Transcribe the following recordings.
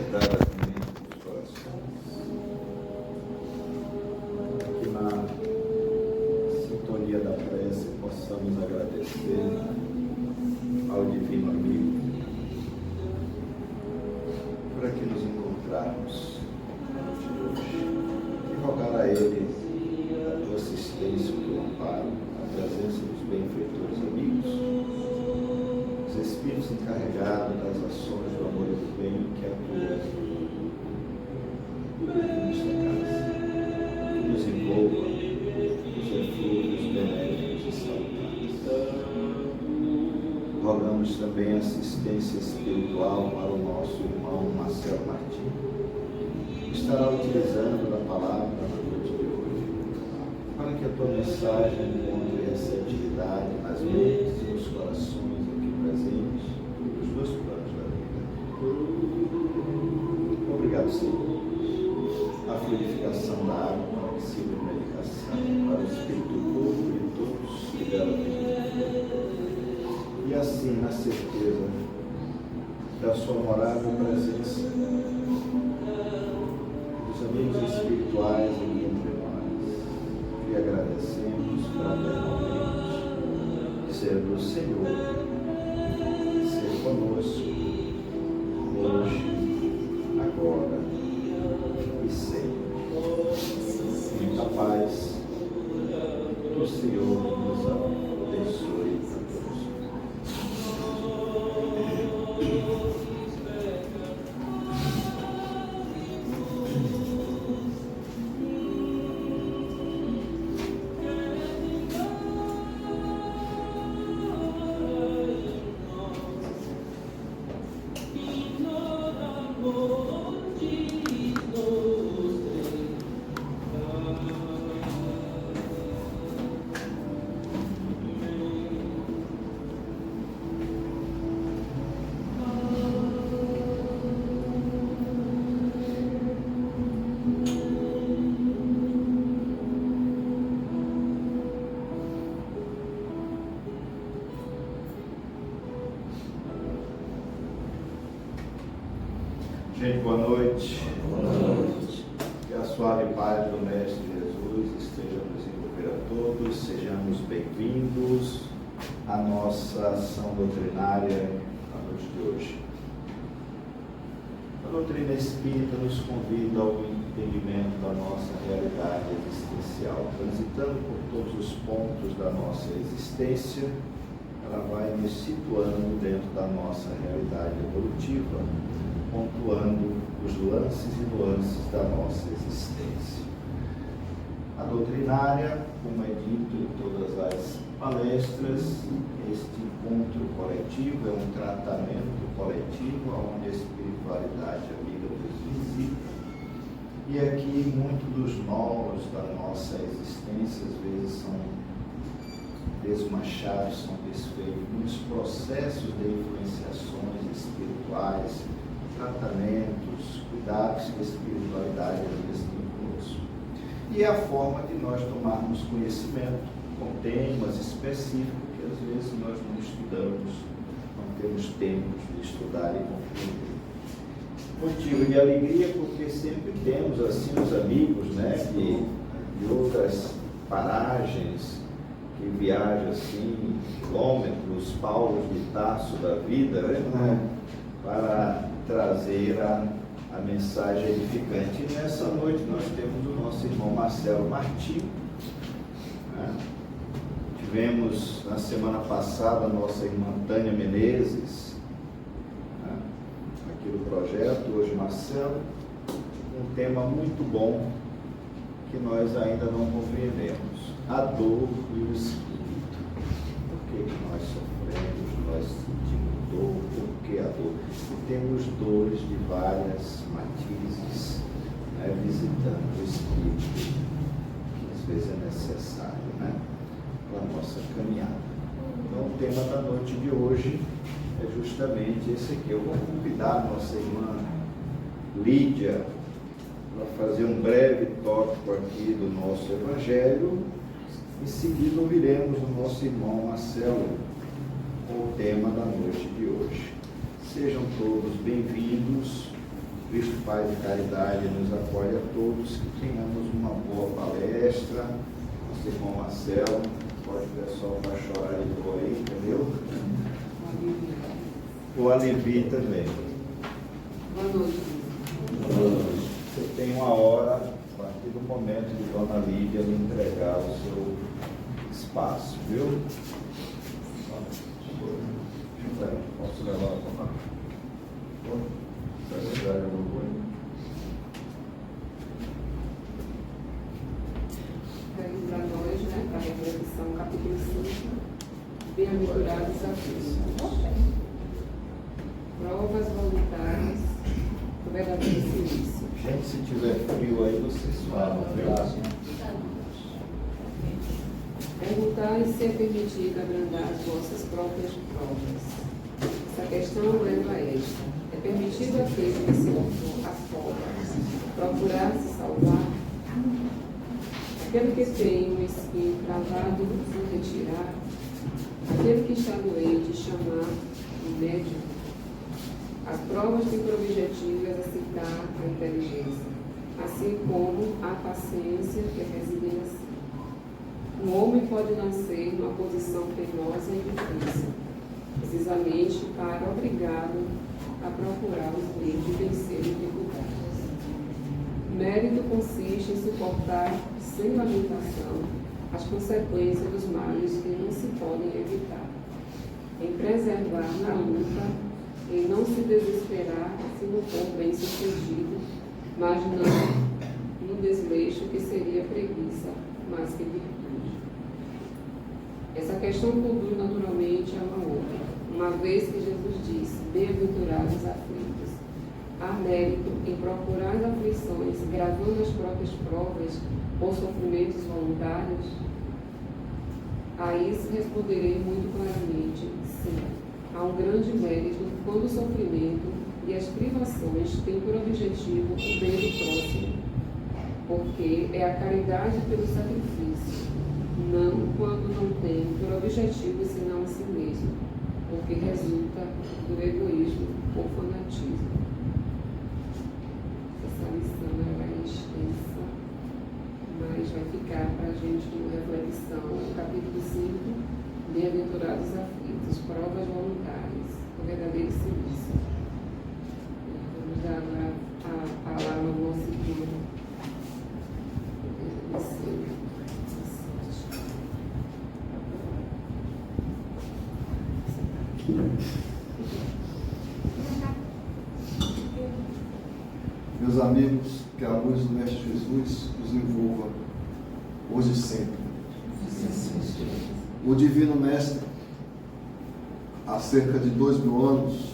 verdadeiramente dos corações. Que na sintonia da prece possamos agradecer ao Divino Amigo por aqui nos encontrarmos na noite de hoje e rogar a Ele a tua assistência, o teu amparo, a presença dos benfeitores amigos, os Espíritos encarregados das ações do amor e do bem que atuam nesta casa, que nos envolva os eflúvios benéficos e salutares. Rogamos também assistência espiritual para o nosso irmão Marcelo Martins, que estará utilizando a palavra na noite de hoje, para que a tua mensagem encontre receptividade nas mentes e nos corações aqui presentes, nos dois planos da vida. Obrigado, Senhor. A fluidificação da água para que sirva de medicação para o espírito do corpo e todos que dela vivem. E assim, na certeza da sua amorável presença, dos amigos espirituais aqui entre nós, e agradecemos fraternalmente ser do Senhor, ser conosco, hoje, agora e sempre. Muita paz, que o Senhor nos abençoe a todos. Gente, boa noite. Boa noite. Que a suave paz do Mestre Jesus esteja nos envolver a todos. Sejamos bem-vindos à nossa ação doutrinária na noite de hoje. A doutrina espírita nos convida ao entendimento da nossa realidade existencial. Transitando por todos os pontos da nossa existência, ela vai nos situando dentro da nossa realidade evolutiva, pontuando os lances e nuances da nossa existência. A doutrinária, como é dito em todas as palestras, este encontro coletivo é um tratamento coletivo onde a espiritualidade amiga nos visita. E aqui muitos dos nós da nossa existência às vezes são desmanchados, são desfeitos, muitos processos de influenciações espirituais, tratamentos, cuidados que a espiritualidade às vezes tem conosco. E é a forma de nós tomarmos conhecimento com temas específicos que às vezes nós não estudamos, não temos tempo de estudar e compreender. Motivo de alegria porque sempre temos assim os amigos, né, de outras paragens, que viajam assim, quilômetros, paulos de Tarso da vida, né, para trazer a mensagem edificante. E nessa noite nós temos o nosso irmão Marcelo Martins. Né? Tivemos na semana passada a nossa irmã Tânia Menezes, né, aqui do projeto. Hoje Marcelo, um tema muito bom que nós ainda não compreendemos: a dor e o espírito. Por que nós sofremos, nós sentimos dor? Por que a dor? E temos dores de várias matizes, né, visitando o espírito, que às vezes é necessário, né, para a nossa caminhada. Então o tema da noite de hoje é justamente esse aqui. Eu vou convidar a nossa irmã Lídia para fazer um breve tópico aqui do nosso Evangelho. Em seguida ouviremos o nosso irmão Marcelo com o tema da noite de hoje. Sejam todos bem-vindos Cristo Pai de Caridade nos apoie a todos, que tenhamos uma boa palestra. Nosso irmão Marcelo, pode o pessoal para chorar de dor aí, entendeu? O Alibi também. Boa noite. Você tem uma hora, a partir do momento de Dona Lídia lhe entregar o seu espaço, viu? Posso levar a tomar? Para nós, né, para a reflexão, capítulo 5, bem-aventurados aflitos. Provas voluntárias do verdadeiro silício. Gente, se tiver frio aí, vocês falam, viu? Perguntar se é permitido abrandar as vossas próprias provas. Essa questão leva a esta. É permitido aquele que se afoga procurar se salvar? Aquele que tem um espinho cravado se retirar? Aquele que está doente chamar o médico? As provas têm por objetivo exercitar a inteligência, assim como a paciência que reside em si. Um homem pode nascer numa posição penosa e difícil, precisamente para obrigá-lo a procurar os meios de vencer dificuldades. Mérito consiste em suportar sem lamentação as consequências dos males que não se podem evitar, em preservar na luta, em não se desesperar se não for bem sucedido, mas não no desleixo que seria preguiça, mas que virtude. Essa questão conduz naturalmente a uma outra, uma vez que Jesus disse: bem-aventurados os aflitos. Há mérito em procurar as aflições, gravando as próprias provas ou sofrimentos voluntários? A isso responderei muito claramente: sim. Há um grande mérito quando o sofrimento e as privações têm por objetivo o bem do próximo, porque é a caridade pelo sacrifício, não quando não tem por objetivo senão a si mesmo, porque resulta do egoísmo ou fanatismo. Essa lição é extensa, mas vai ficar para a gente uma reflexão no capítulo 5, bem-aventurados aflitos, provas voluntárias, o verdadeiro silício. Vamos dar agora a palavra ao nosso irmão. Meus amigos, que a luz do Mestre Jesus os envolva hoje e sempre. O Divino Mestre, há cerca de 2000 anos,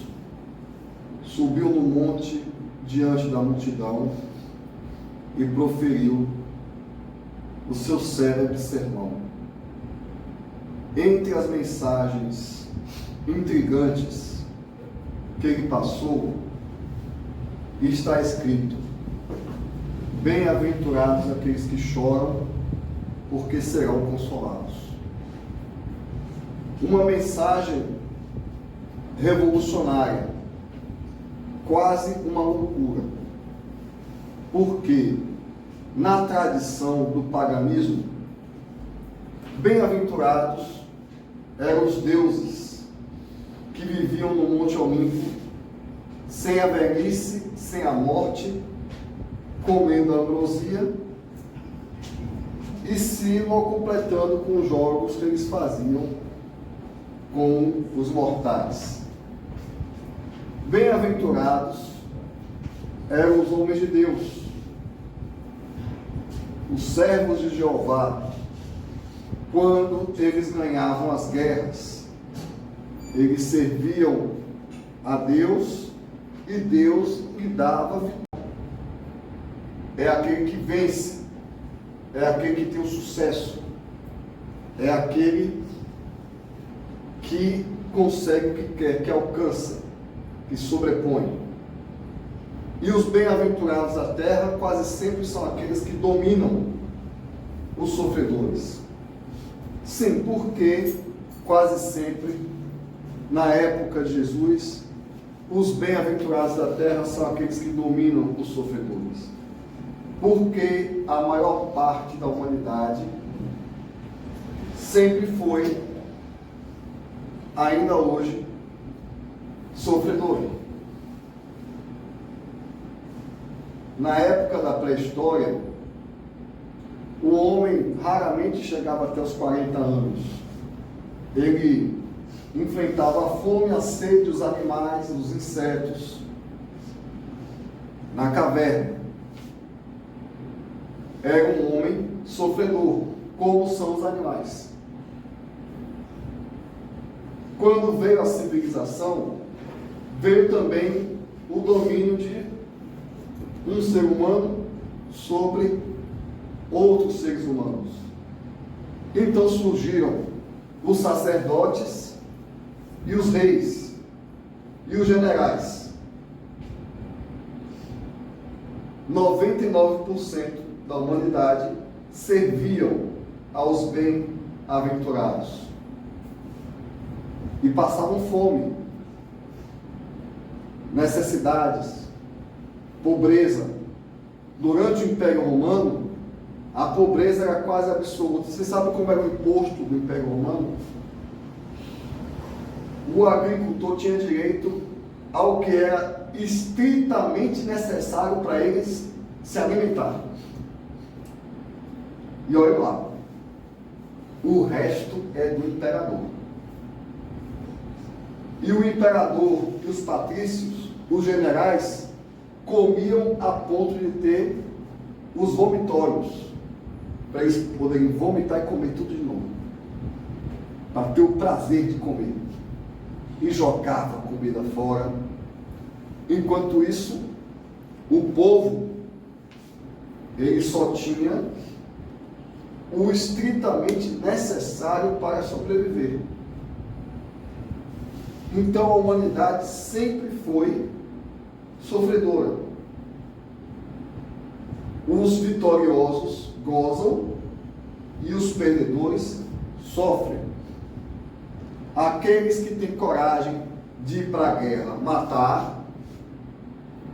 subiu no monte diante da multidão e proferiu o seu célebre sermão. Entre as mensagens intrigantes que ele passou, está escrito: bem-aventurados aqueles que choram, porque serão consolados. Uma mensagem revolucionária, quase uma loucura, porque na tradição do paganismo, bem-aventurados eram os deuses que viviam no Monte Olimpo, sem a velhice, sem a morte, comendo ambrosia e se completando com os jogos que eles faziam com os mortais. Bem-aventurados eram os homens de Deus, os servos de Jeová, quando eles ganhavam as guerras. Eles serviam a Deus e Deus lhe dava vitória. É aquele que vence, é aquele que tem o sucesso, é aquele que consegue o que quer, que alcança, que sobrepõe. E os bem-aventurados da terra quase sempre são aqueles que dominam os sofredores. Sim, porque quase sempre, na época de Jesus, os bem-aventurados da terra são aqueles que dominam os sofredores. Porque a maior parte da humanidade sempre foi, ainda hoje, sofredor. Na época da pré-história, o homem raramente chegava até os 40 anos. Ele enfrentava a fome, a sede dos animais, dos insetos, na caverna. Era um homem sofredor, como são os animais. Quando veio a civilização, veio também o domínio de um ser humano sobre outros seres humanos. Então surgiram os sacerdotes e os reis e os generais. 99% da humanidade serviam aos bem-aventurados e passavam fome, necessidades, pobreza. Durante o Império Romano, a pobreza era quase absoluta. Você sabe como era o imposto do Império Romano? O agricultor tinha direito ao que era estritamente necessário para eles se alimentar. E olha lá, o resto é do imperador. E o imperador e os patrícios, os generais, comiam a ponto de ter os vomitórios, para eles poderem vomitar e comer tudo de novo, para ter o prazer de comer. E jogava a comida fora. Enquanto isso, o povo, ele só tinha o estritamente necessário para sobreviver. Então a humanidade sempre foi sofredora. Os vitoriosos gozam e os perdedores sofrem. Aqueles que têm coragem de ir para a guerra matar,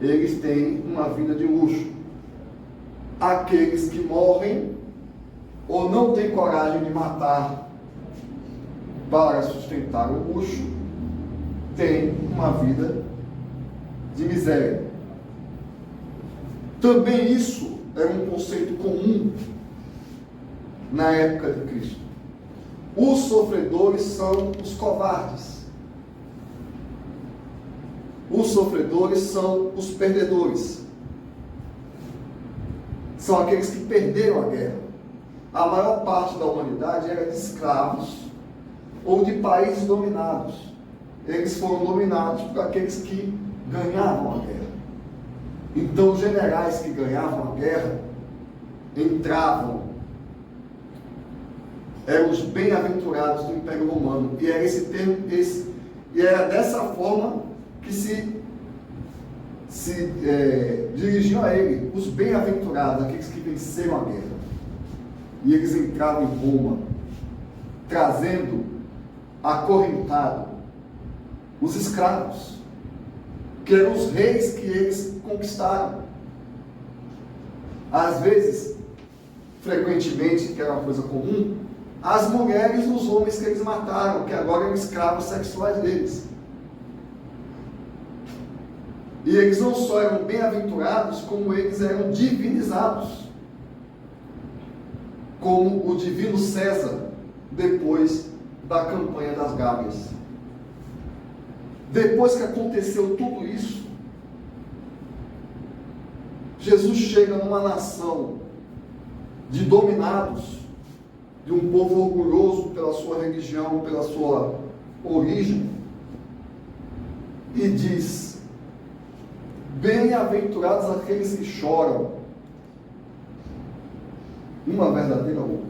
eles têm uma vida de luxo. Aqueles que morrem ou não têm coragem de matar para sustentar o luxo, têm uma vida de miséria. Também isso era um conceito comum na época de Cristo. Os sofredores são os covardes. Os sofredores são os perdedores. São aqueles que perderam a guerra. A maior parte da humanidade era de escravos ou de países dominados. Eles foram dominados por aqueles que ganhavam a guerra. Então, os generais que ganhavam a guerra entravam, eram os bem-aventurados do Império Romano. E era esse termo, e era dessa forma que se dirigiam a ele, os bem-aventurados, aqueles que venceram a guerra. E eles entravam em Roma, trazendo acorrentado os escravos, que eram os reis que eles conquistaram. Às vezes, frequentemente, que era uma coisa comum, as mulheres e os homens que eles mataram, que agora eram escravos sexuais deles. E eles não só eram bem-aventurados, como eles eram divinizados, como o divino César, depois da campanha das Gábias. Depois que aconteceu tudo isso, Jesus chega numa nação de dominados, de um povo orgulhoso pela sua religião, pela sua origem, e diz: bem-aventurados aqueles que choram. Uma verdadeira loucura.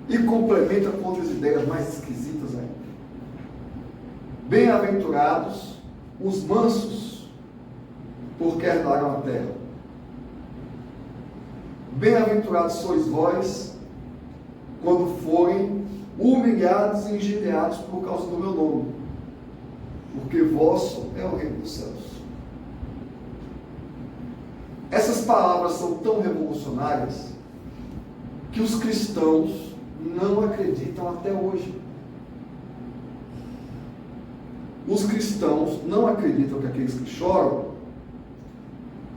E complementa com outras ideias mais esquisitas ainda. Bem-aventurados os mansos, porque herdarão a terra. Bem-aventurados sois vós, quando forem humilhados e injuriados por causa do meu nome. porque vosso é o reino dos céus. Essas palavras são tão revolucionárias que os cristãos não acreditam até hoje. Os cristãos não acreditam que aqueles que choram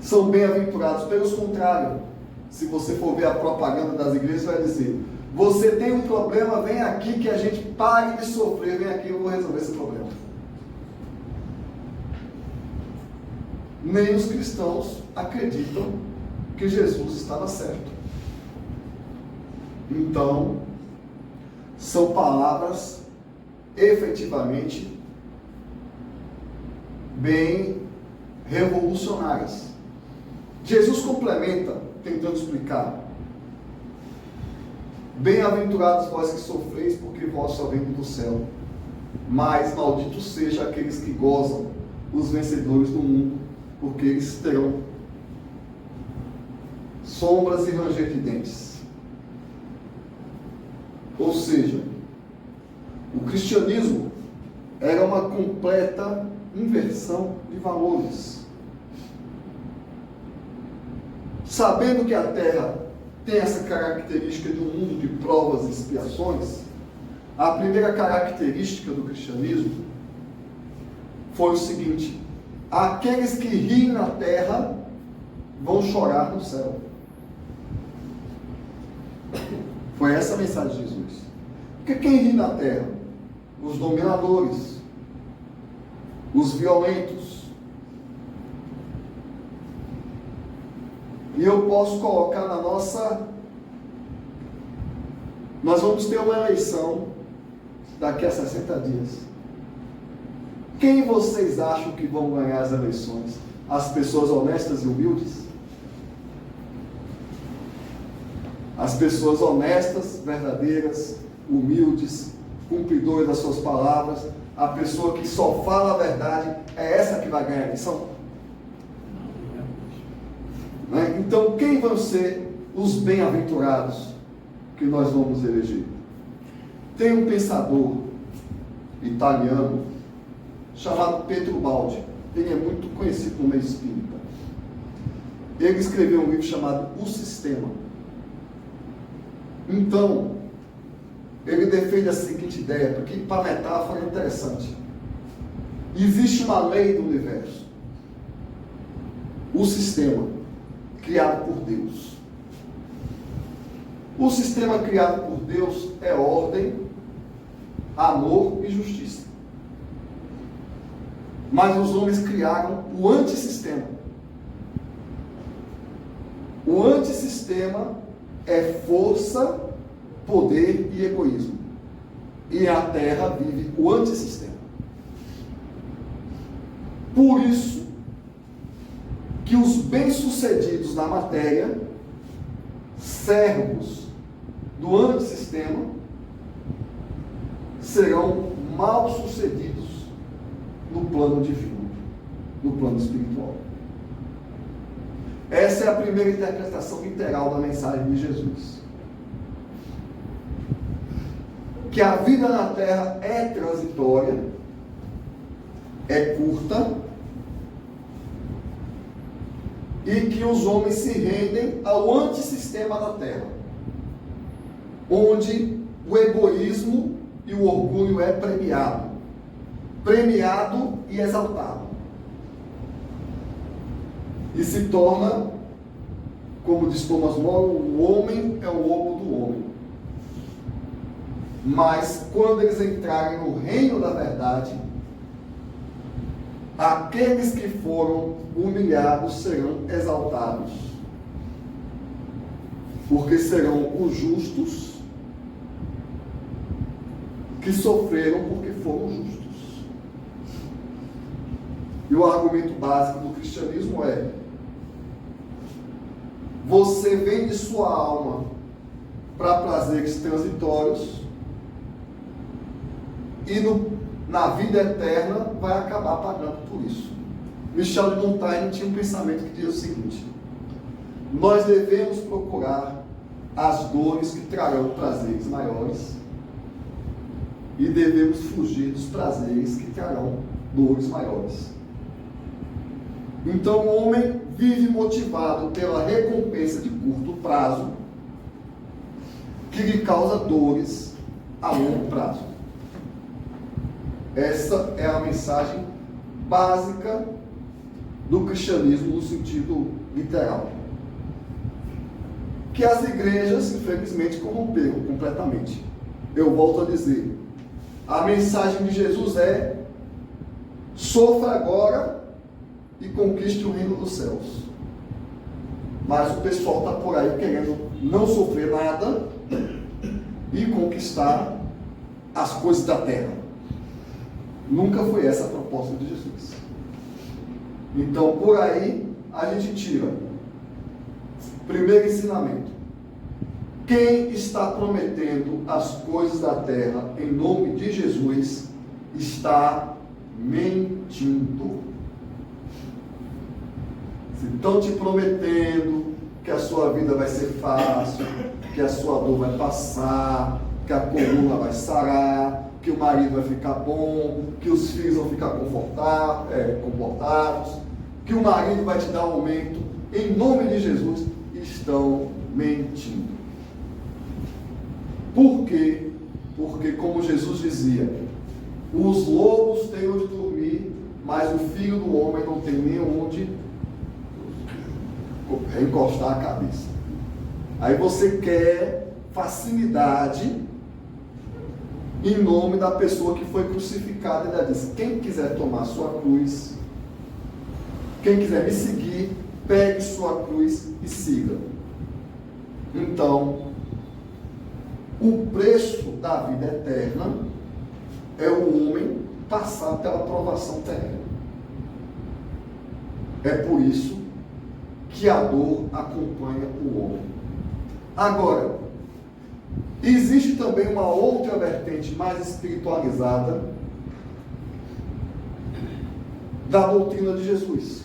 são bem-aventurados. Pelo contrário, se você for ver a propaganda das igrejas, vai dizer: você tem um problema, vem aqui que a gente pare de sofrer, vem aqui, eu vou resolver esse problema. Nem os cristãos acreditam que Jesus estava certo. Então, são palavras efetivamente bem revolucionárias. Jesus complementa, tentando explicar: bem-aventurados vós que sofreis, porque vós é o reino do céu. Mas malditos sejam aqueles que gozam, os vencedores do mundo, porque eles terão sombras e ranger de dentes. Ou seja, o cristianismo era uma completa inversão de valores. Sabendo que a Terra tem essa característica de um mundo de provas e expiações, a primeira característica do cristianismo foi o seguinte: aqueles que riem na terra vão chorar no céu. Foi essa a mensagem de Jesus. Porque quem ri na terra? Os dominadores, os violentos. E eu posso colocar na nossa... Nós vamos ter uma eleição daqui a 60 dias. Quem vocês acham que vão ganhar as eleições? As pessoas honestas e humildes? As pessoas honestas, verdadeiras, humildes, cumpridoras das suas palavras, a pessoa que só fala a verdade, é essa que vai ganhar a eleição? Né? Então, quem vão ser os bem-aventurados que nós vamos eleger? Tem um pensador italiano chamado Pietro Baldi. Ele é muito conhecido no meio espírita. Ele escreveu um livro chamado O Sistema. Então, ele defende a seguinte ideia, porque para metáfora é interessante. Existe uma lei do universo. O sistema, criado por Deus. O sistema criado por Deus é ordem, amor e justiça. Mas os homens criaram o antissistema. O antissistema é força, poder e egoísmo. E a Terra vive o antissistema. Por isso que os bem-sucedidos na matéria, servos do antissistema, serão mal-sucedidos no plano divino, no plano espiritual. Essa é a primeira interpretação literal da mensagem de Jesus. Que a vida na terra é transitória, é curta, e que os homens se rendem ao antissistema da terra, onde o egoísmo e o orgulho é premiado e exaltado. E se torna, como diz Thomas More, o homem é o lobo do homem. Mas quando eles entrarem no reino da verdade, aqueles que foram humilhados serão exaltados, porque serão os justos que sofreram porque foram justos. E o argumento básico do cristianismo é: você vende sua alma para prazeres transitórios e na vida eterna vai acabar pagando por isso. Michel de Montaigne tinha um pensamento que diz o seguinte: nós devemos procurar as dores que trarão prazeres maiores e devemos fugir dos prazeres que trarão dores maiores. Então o homem vive motivado pela recompensa de curto prazo, que lhe causa dores a longo prazo. Essa é a mensagem básica do cristianismo no sentido literal, que as igrejas, infelizmente, corromperam completamente. Eu volto a dizer, a mensagem de Jesus é: sofra agora e conquiste o reino dos céus. Mas o pessoal está por aí querendo não sofrer nada e conquistar as coisas da terra. Nunca foi essa a proposta de Jesus. Então, por aí, a gente tira. Primeiro ensinamento: quem está prometendo as coisas da terra em nome de Jesus está mentindo. Se estão te prometendo que a sua vida vai ser fácil, que a sua dor vai passar, que a coluna vai sarar, que o marido vai ficar bom, que os filhos vão ficar comportados, que o marido vai te dar um aumento, em nome de Jesus, estão mentindo. Por quê? Porque, como Jesus dizia, os lobos têm onde dormir, mas o filho do homem não tem nem onde encostar a cabeça. Aí você quer facilidade em nome da pessoa que foi crucificada. Ele diz: quem quiser tomar sua cruz, quem quiser me seguir, pegue sua cruz e siga. Então, o preço da vida eterna é o homem passar pela provação terrena. É por isso que a dor acompanha o homem. Agora, existe também uma outra vertente mais espiritualizada da doutrina de Jesus.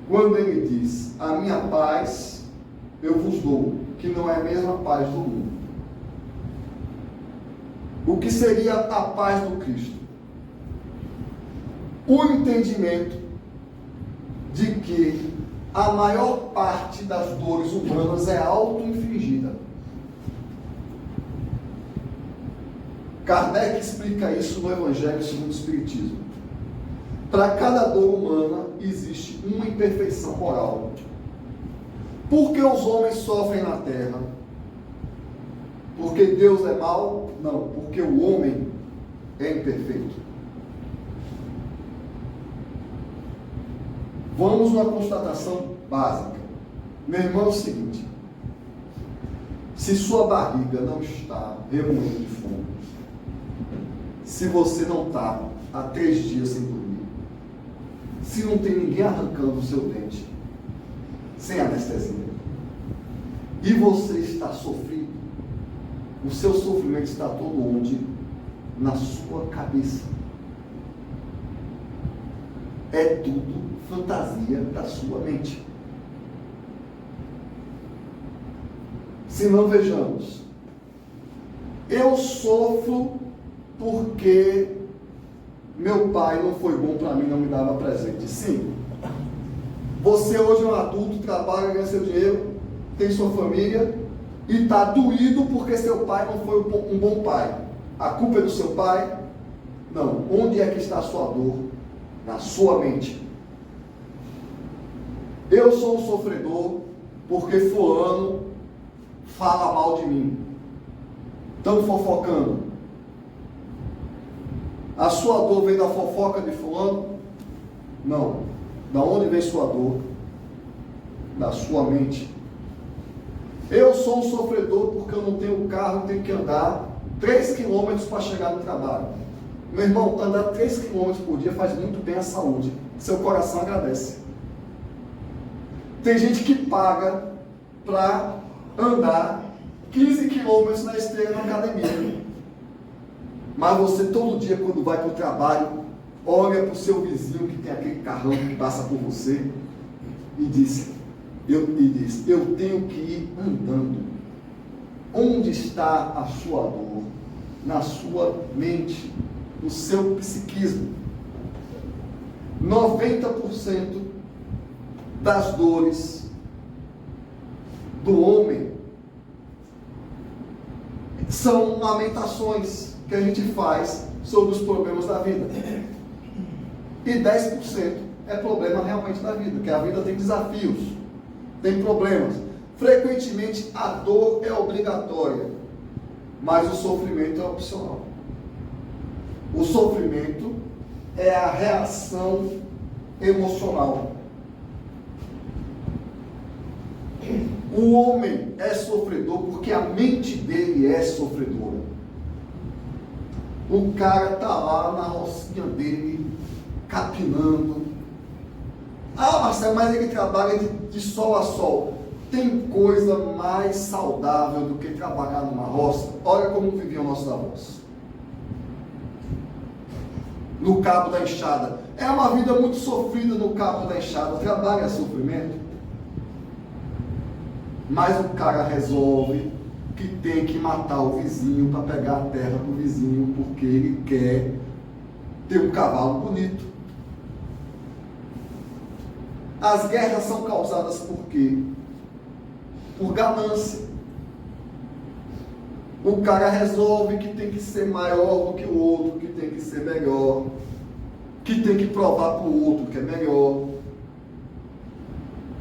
Quando ele diz: a minha paz eu vos dou, que não é a mesma paz do mundo. O que seria a paz do Cristo? O entendimento de que a maior parte das dores humanas é auto-infligida. Kardec explica isso no Evangelho segundo o Espiritismo. Para cada dor humana existe uma imperfeição moral. Por que os homens sofrem na terra? Porque Deus é mau? Não, porque o homem é imperfeito. Vamos numa constatação básica. Meu irmão, é o seguinte: se sua barriga não está remoendo de fome, se você não está há 3 dias sem dormir, se não tem ninguém arrancando o seu dente, sem anestesia, e você está sofrendo, o seu sofrimento está todo onde? Na sua cabeça. É tudo fantasia da sua mente. Se não, vejamos. Eu sofro porque meu pai não foi bom para mim, não me dava presente. Sim. Você hoje é um adulto, trabalha, ganha seu dinheiro, tem sua família e está doído porque seu pai não foi um bom pai. A culpa é do seu pai? Não. Onde é que está a sua dor? Na sua mente. Eu sou um sofredor porque fulano fala mal de mim. Estão fofocando. A sua dor vem da fofoca de fulano? Não. Da onde vem sua dor? Da sua mente. Eu sou um sofredor porque eu não tenho carro, tenho que andar 3 quilômetros para chegar no trabalho. Meu irmão, andar 3 quilômetros por dia faz muito bem à saúde. Seu coração agradece. Tem gente que paga para andar 15 quilômetros na esteira na academia. Mas você todo dia, quando vai para o trabalho, olha para o seu vizinho que tem aquele carrão que passa por você e diz, eu tenho que ir andando. Onde está a sua dor? Na sua mente. no seu psiquismo. 90% das dores do homem são lamentações que a gente faz sobre os problemas da vida. E 10% é problema realmente da vida, que a vida tem desafios, tem problemas. Frequentemente a dor é obrigatória, mas o sofrimento é opcional. O sofrimento é a reação emocional. O homem é sofredor porque a mente dele é sofredora. O cara está lá na rocinha dele, capinando. Ah, Marcelo, mas ele trabalha de sol a sol. Tem coisa mais saudável do que trabalhar numa roça? Olha como viviam nossos avós. No cabo da enxada. É uma vida muito sofrida no cabo da enxada. Trabalho é sofrimento. Mas o cara resolve que tem que matar o vizinho para pegar a terra do vizinho, porque ele quer ter um cavalo bonito. As guerras são causadas por quê? Por ganância. O cara resolve que tem que ser maior do que o outro, que tem que ser melhor, que tem que provar para o outro que é melhor.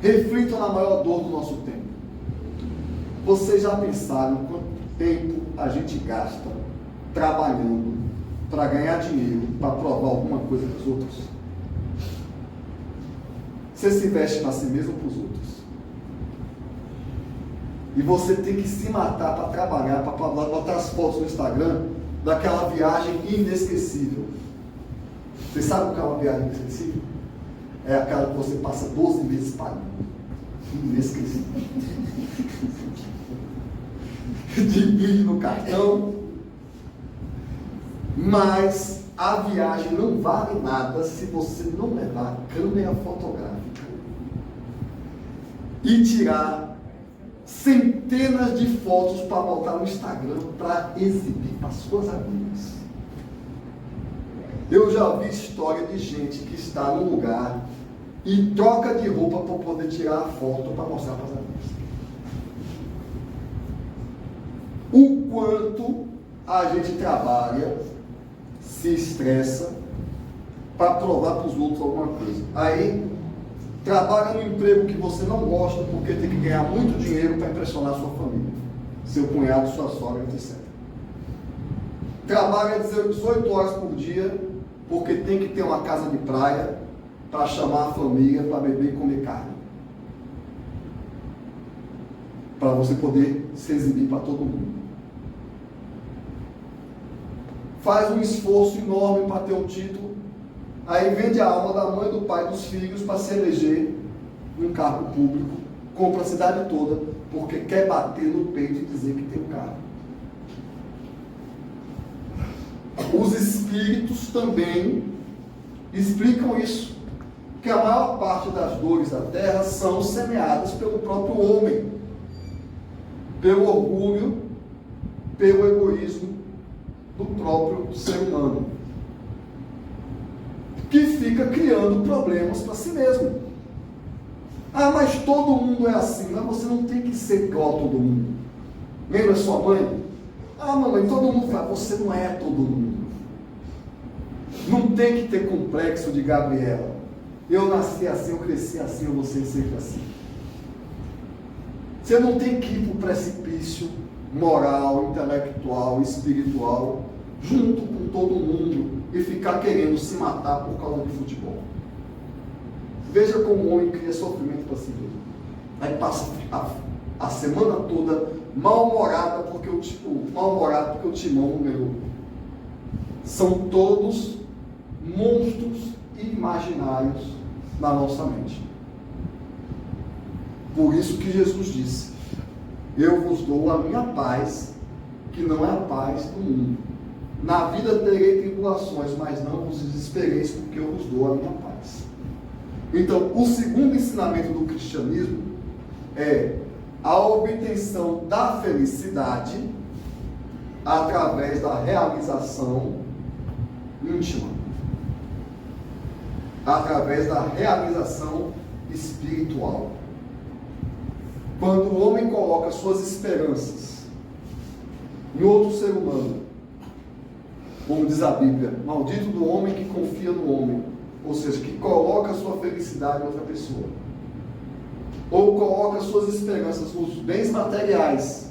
Reflitam na maior dor do nosso tempo. Vocês já pensaram quanto tempo a gente gasta trabalhando para ganhar dinheiro, para provar alguma coisa para os outros? Você se veste para si mesmo ou para os outros? E você tem que se matar para trabalhar, para botar as fotos no Instagram daquela viagem inesquecível. Você sabe o que é uma viagem inesquecível? É aquela que você passa 12 vezes pagando. Inesquecível. Divide no cartão. Mas a viagem não vale nada se você não levar câmera fotográfica e tirar centenas de fotos para botar no Instagram para exibir para suas amigas. Eu já vi história de gente que está num lugar e troca de roupa para poder tirar a foto para mostrar para as amigas. O quanto a gente trabalha, se estressa para provar para os outros alguma coisa. Aí, trabalha no emprego que você não gosta porque tem que ganhar muito dinheiro para impressionar sua família, seu cunhado, sua sogra, etc. Trabalha 18 horas por dia porque tem que ter uma casa de praia para chamar a família para beber e comer carne. Para você poder se exibir para todo mundo. Faz um esforço enorme para ter um título, aí vende a alma da mãe, do pai, dos filhos para se eleger num cargo público, compra a cidade toda, porque quer bater no peito e dizer que tem um cargo. Os espíritos também explicam isso, que a maior parte das dores da terra são semeadas pelo próprio homem, pelo orgulho, pelo egoísmo do próprio ser humano, que fica criando problemas para si mesmo. Ah, mas todo mundo é assim. Mas você não tem que ser igual a todo mundo. Lembra sua mãe? Ah, mamãe, todo mundo fala. Você não é todo mundo. Não tem que ter complexo de Gabriela. Eu nasci assim, eu cresci assim, eu vou ser sempre assim. Você não tem que ir para o precipício moral, intelectual, espiritual, junto com todo mundo e ficar querendo se matar por causa de futebol. Veja como o homem cria sofrimento para si mesmo. Aí passa a semana toda mal-humorado porque o Timão não ganhou. São todos monstros imaginários na nossa mente. Por isso que Jesus disse: eu vos dou a minha paz, que não é a paz do mundo. Na vida terei tribulações, mas não vos desespereis, porque eu vos dou a minha paz. Então, o segundo ensinamento do cristianismo é a obtenção da felicidade através da realização íntima, através da realização espiritual. Quando o homem coloca suas esperanças em outro ser humano, como diz a Bíblia, maldito do homem que confia no homem, ou seja, que coloca sua felicidade em outra pessoa, ou coloca suas esperanças nos bens materiais,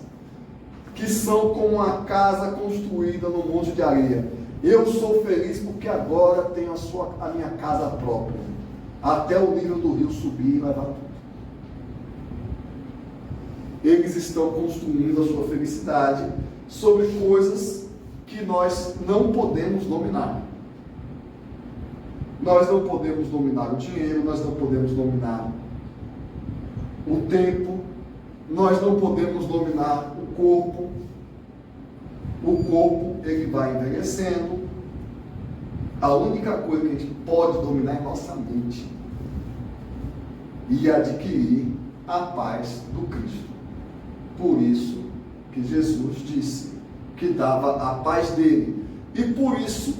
que são como uma casa construída no monte de areia. Eu sou feliz porque agora tenho a minha casa própria, até o nível do rio subir e levar tudo. Eles estão construindo a sua felicidade sobre coisas que nós não podemos dominar. Nós não podemos dominar o dinheiro, nós não podemos dominar o tempo, nós não podemos dominar o corpo. O corpo, ele vai envelhecendo. A única coisa que a gente pode dominar é nossa mente e adquirir a paz do Cristo. Por isso que Jesus disse que dava a paz dele. E por isso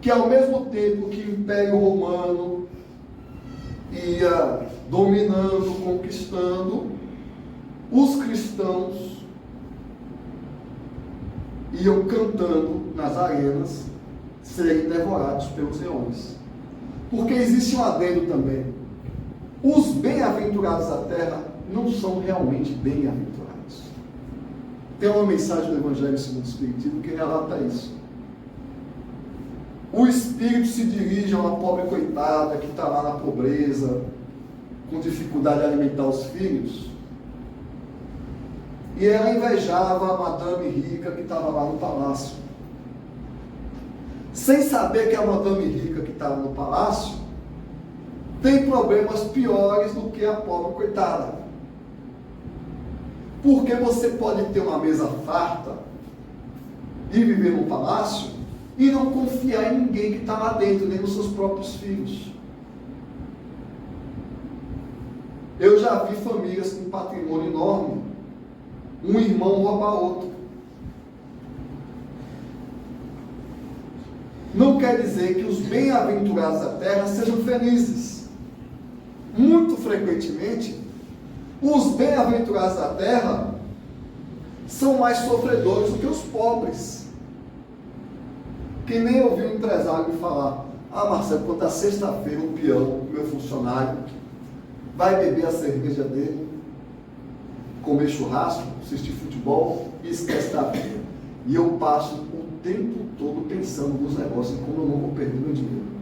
que ao mesmo tempo que o Império Romano ia dominando, conquistando, os cristãos iam cantando nas arenas, serem devorados pelos leões. Porque existe um adendo também. Os bem-aventurados da terra não são realmente bem-aventurados. Tem uma mensagem do Evangelho segundo o Espiritismo que relata isso. O Espírito se dirige a uma pobre coitada que está lá na pobreza, com dificuldade de alimentar os filhos, e ela invejava a madame rica que estava lá no palácio. Sem saber que a madame rica que estava no palácio tem problemas piores do que a pobre coitada. Porque você pode ter uma mesa farta e viver num palácio e não confiar em ninguém que está lá dentro, nem nos seus próprios filhos. Eu já vi famílias com patrimônio enorme, um irmão rouba outro. Não quer dizer que os bem-aventurados da terra sejam felizes. Muito frequentemente, os bem-aventurados da terra são mais sofredores do que os pobres. Que nem ouvi um empresário me falar: ah, Marcelo, quando a sexta-feira o peão, meu funcionário, vai beber a cerveja dele, comer churrasco, assistir futebol e esquece da vida. E eu passo o tempo todo pensando nos negócios, em como eu não vou perder meu dinheiro.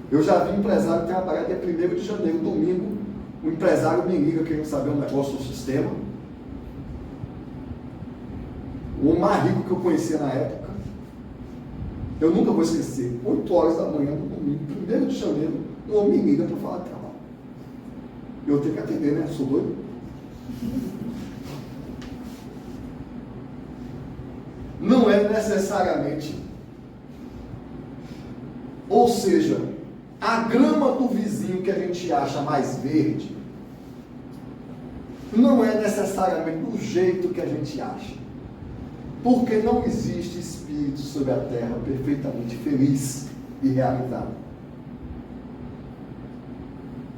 Eu já vi um empresário trabalhar dia 1º de janeiro, domingo, o empresário me liga querendo saber um negócio do sistema. O mais rico que eu conhecia na época, eu nunca vou esquecer, 8 horas da manhã, no domingo, 1º de janeiro, um homem me liga para falar de trabalho. Eu tenho que atender, né? Sou doido. Não é necessariamente, ou seja, a grama do vizinho que a gente acha mais verde, não é necessariamente do jeito que a gente acha, porque não existe espírito sobre a terra perfeitamente feliz e realizado.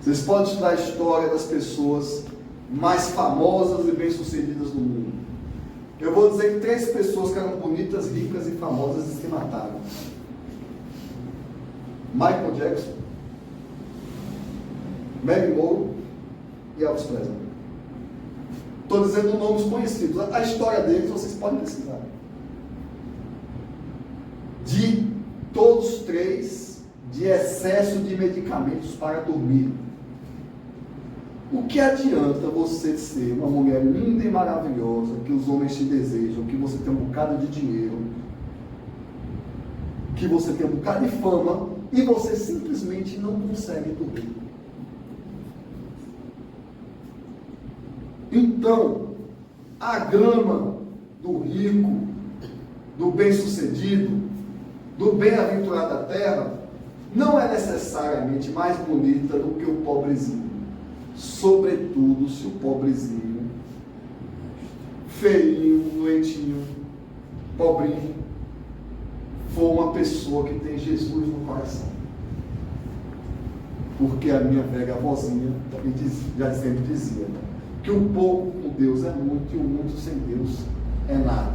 Vocês podem estudar a história das pessoas mais famosas e bem-sucedidas do mundo. Eu vou dizer que 3 pessoas que eram bonitas, ricas e famosas e se mataram: Michael Jackson, Marilyn Monroe e Elvis Presley. Estou dizendo nomes conhecidos. A história deles vocês podem pesquisar. De todos 3, de excesso de medicamentos para dormir. O que adianta você ser uma mulher linda e maravilhosa, que os homens te desejam, que você tem um bocado de dinheiro, que você tem um bocado de fama, e você simplesmente não consegue dormir? Então, a grama do rico, do bem-sucedido, do bem-aventurado da terra, não é necessariamente mais bonita do que o pobrezinho. Sobretudo se o pobrezinho, feinho, doentinho, pobrinho, for uma pessoa que tem Jesus no coração. Porque a minha velha avózinha já sempre dizia que o pouco com Deus é muito e o muito sem Deus é nada.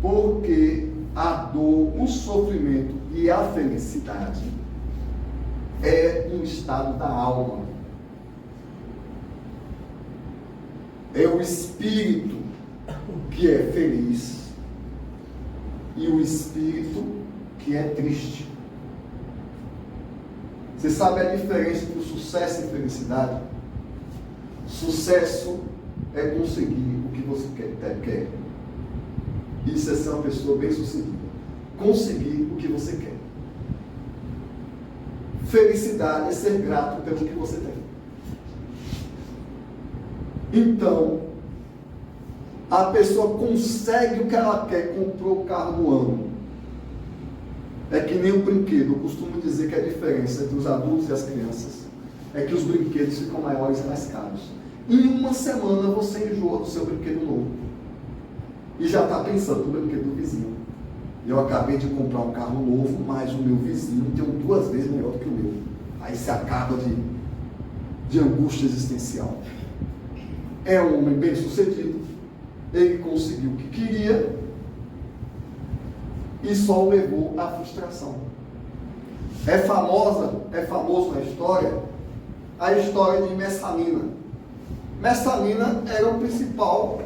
Porque a dor, o sofrimento e a felicidade é um estado da alma. É o espírito que é feliz e o espírito que é triste. Você sabe a diferença entre sucesso e felicidade? Sucesso é conseguir o que você quer. Isso é ser uma pessoa bem-sucedida. Conseguir o que você quer. Felicidade é ser grato pelo que você tem. Então, a pessoa consegue o que ela quer, comprou o carro do ano. É que nem o brinquedo. Eu costumo dizer que a diferença entre os adultos e as crianças é que os brinquedos ficam maiores e mais caros. Em uma semana você enjoa do seu brinquedo novo. E já está pensando no brinquedo do vizinho. Eu acabei de comprar um carro novo, mas o meu vizinho tem 2 vezes melhor do que o meu. Aí se acaba de angústia existencial. É um homem bem sucedido, ele conseguiu o que queria e só o levou à frustração. É famoso na história a história de Messalina. Messalina era a principal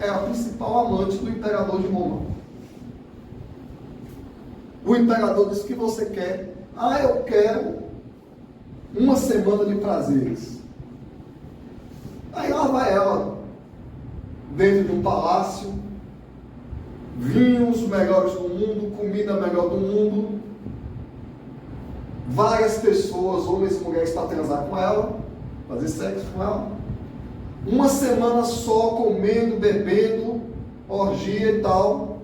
amante do imperador de Roma. O imperador disse: o que você quer? Eu quero uma semana de prazeres. Aí lá vai ela, dentro de um palácio, vinhos melhores do mundo, comida melhor do mundo, várias pessoas, homens e mulheres, para transar com ela, fazer sexo com ela. Uma semana só comendo, bebendo, orgia e tal,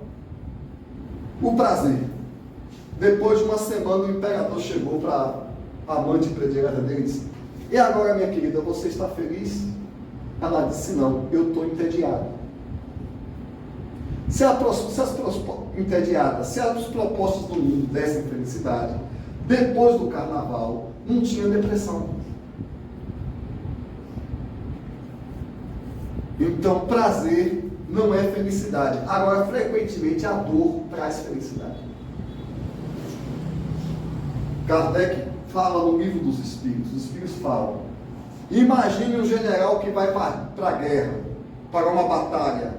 o prazer. Depois de uma semana, o imperador chegou para a amante predileta dele e disse: e agora, minha querida, você está feliz? Ela disse: não, eu estou entediada. Se as propostas do mundo dessem felicidade, depois do carnaval, não tinha depressão. Então, prazer não é felicidade. Agora, frequentemente, a dor traz felicidade. Kardec fala no Livro dos Espíritos. Os Espíritos falam: imagine um general que vai para a guerra, para uma batalha,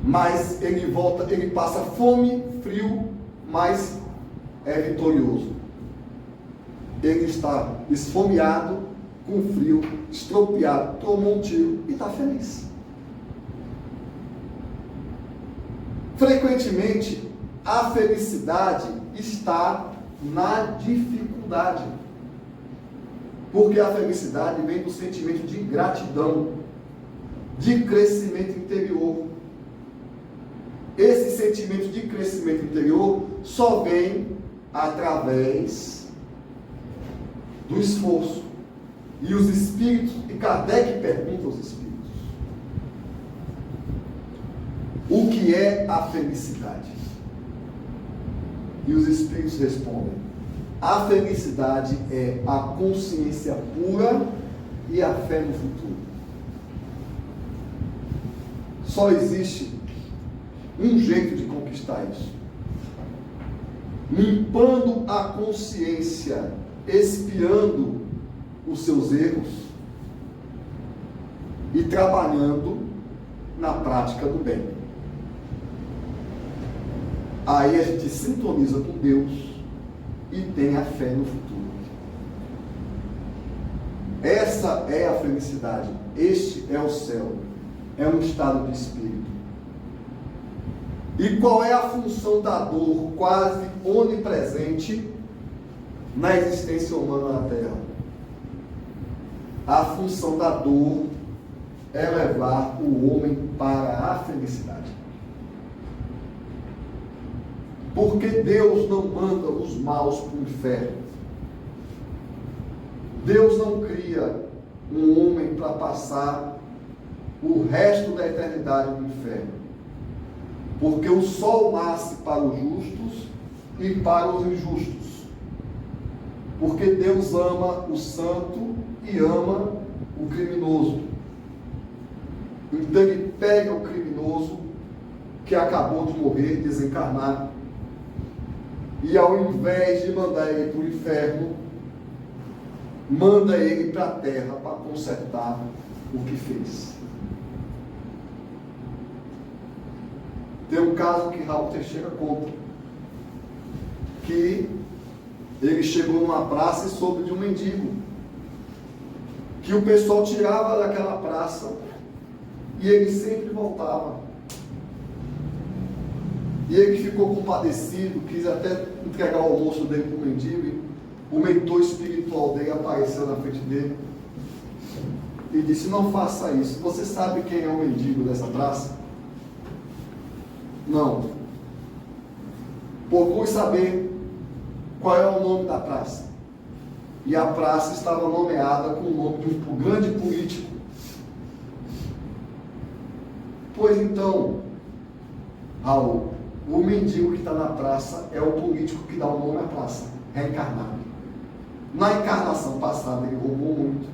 mas ele volta, ele passa fome, frio, mas é vitorioso. Ele está esfomeado, com frio, estropiado, tomou um tiro e está feliz. Frequentemente, a felicidade está na dificuldade. Porque a felicidade vem do sentimento de gratidão, de crescimento interior. Esse sentimento de crescimento interior só vem através do esforço. E os espíritos, e Kardec pergunta aos espíritos: o que é a felicidade? E os espíritos respondem: a felicidade é a consciência pura e a fé no futuro. Só existe um jeito de conquistar isso: limpando a consciência, expiando os seus erros e trabalhando na prática do bem. Aí a gente sintoniza com Deus e tem a fé no futuro. Essa é a felicidade. Este é o céu. É um estado de espírito. E qual é a função da dor quase onipresente na existência humana na Terra? A função da dor é levar o homem para a felicidade. Porque Deus não manda os maus para o inferno. Deus não cria um homem para passar o resto da eternidade no inferno. Porque o sol nasce para os justos e para os injustos. Porque Deus ama o santo e ama o criminoso. Então ele pega o criminoso que acabou de morrer, desencarnar, e ao invés de mandar ele para o inferno, manda ele para a terra para consertar o que fez. Tem um caso que Raul Teixeira conta, que ele chegou numa praça e soube de um mendigo, que o pessoal tirava daquela praça e ele sempre voltava. E ele ficou compadecido, quis até entregar o almoço dele para o mendigo, e o mentor espiritual dele apareceu na frente dele e disse: não faça isso. Você sabe quem é o mendigo dessa praça? Não. Procure saber qual é o nome da praça. E a praça estava nomeada com o nome de um grande político. Pois então, Raul, o mendigo que está na praça é o político que dá o nome à praça, reencarnado. Na encarnação passada ele roubou muito,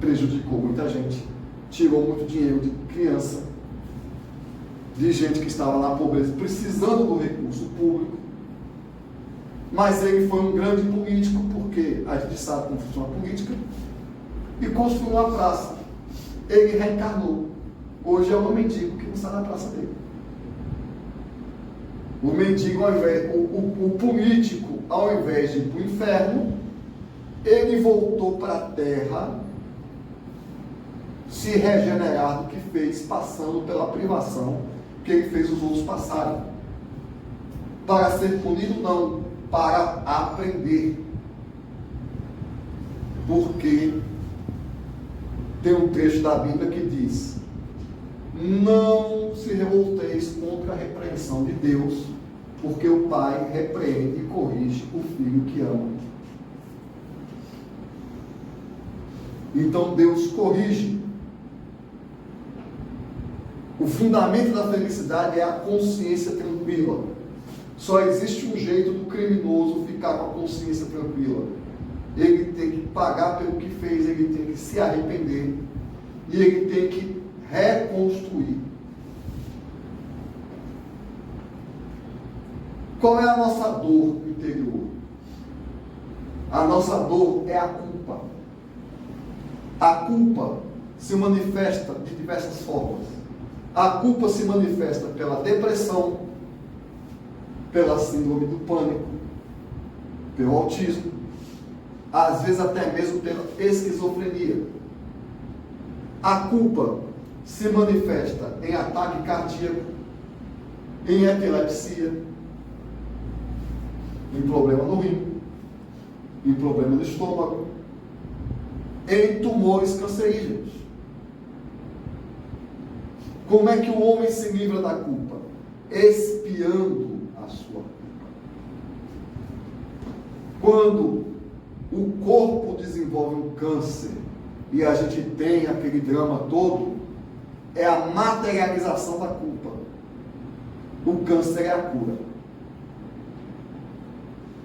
prejudicou muita gente, tirou muito dinheiro de criança, de gente que estava na pobreza, precisando do recurso público. Mas ele foi um grande político, porque a gente sabe como funciona a política, e construiu uma praça. Ele reencarnou. Hoje é um mendigo que não está na praça dele. O mendigo, o político, ao invés de ir para o inferno, ele voltou para a terra se regenerar do que fez, passando pela privação que ele fez os outros passarem. Para ser punido, não, para aprender. Porque tem um trecho da Bíblia que diz: não se revolteis contra a repreensão de Deus, porque o Pai repreende e corrige o filho que ama. Então Deus corrige. O fundamento da felicidade é a consciência tranquila. Só existe um jeito do criminoso ficar com a consciência tranquila. Ele tem que pagar pelo que fez, ele tem que se arrepender e ele tem que reconstruir. Qual é a nossa dor interior? A nossa dor é a culpa. A culpa se manifesta de diversas formas. A culpa se manifesta pela depressão, pela síndrome do pânico, pelo autismo, às vezes até mesmo pela esquizofrenia. A culpa se manifesta em ataque cardíaco, em epilepsia, em problema no rim, em problema no estômago, em tumores cancerígenos. Como é que o homem se livra da culpa? Expiando a sua culpa. Quando o corpo desenvolve um câncer e a gente tem aquele drama todo, é a materialização da culpa. O câncer é a cura.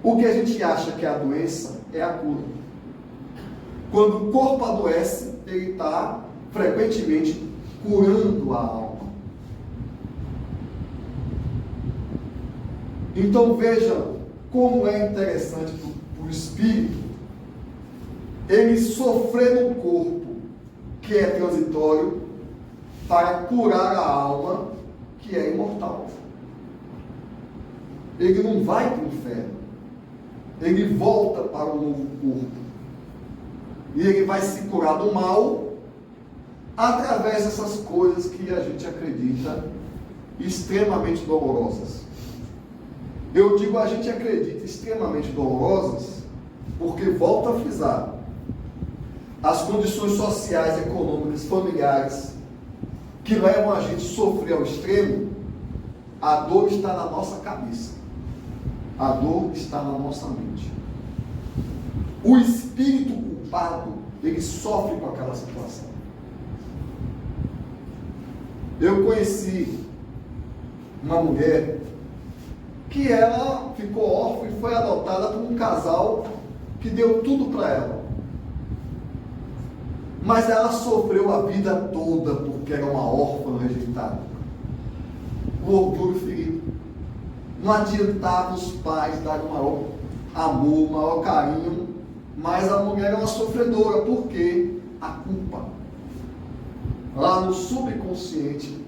O que a gente acha que é a doença é a cura. Quando o corpo adoece, ele está frequentemente curando a alma. Então veja como é interessante para o espírito ele sofrer no corpo, que é transitório, para curar a alma, que é imortal. Ele não vai para o inferno, ele volta para o novo corpo, e ele vai se curar do mal através dessas coisas que a gente acredita extremamente dolorosas. Eu digo a gente acredita extremamente dolorosas porque, volto a frisar, as condições sociais, econômicas, familiares que levam a gente a sofrer ao extremo, a dor está na nossa cabeça, a dor está na nossa mente. O espírito culpado, ele sofre com aquela situação. Eu conheci uma mulher que ela ficou órfã e foi adotada por um casal que deu tudo para ela. Mas ela sofreu a vida toda porque era uma órfã rejeitada. O orgulho ferido. Não adiantava os pais darem maior amor, maior carinho, mas a mulher era uma sofredora, porque a culpa, lá no subconsciente,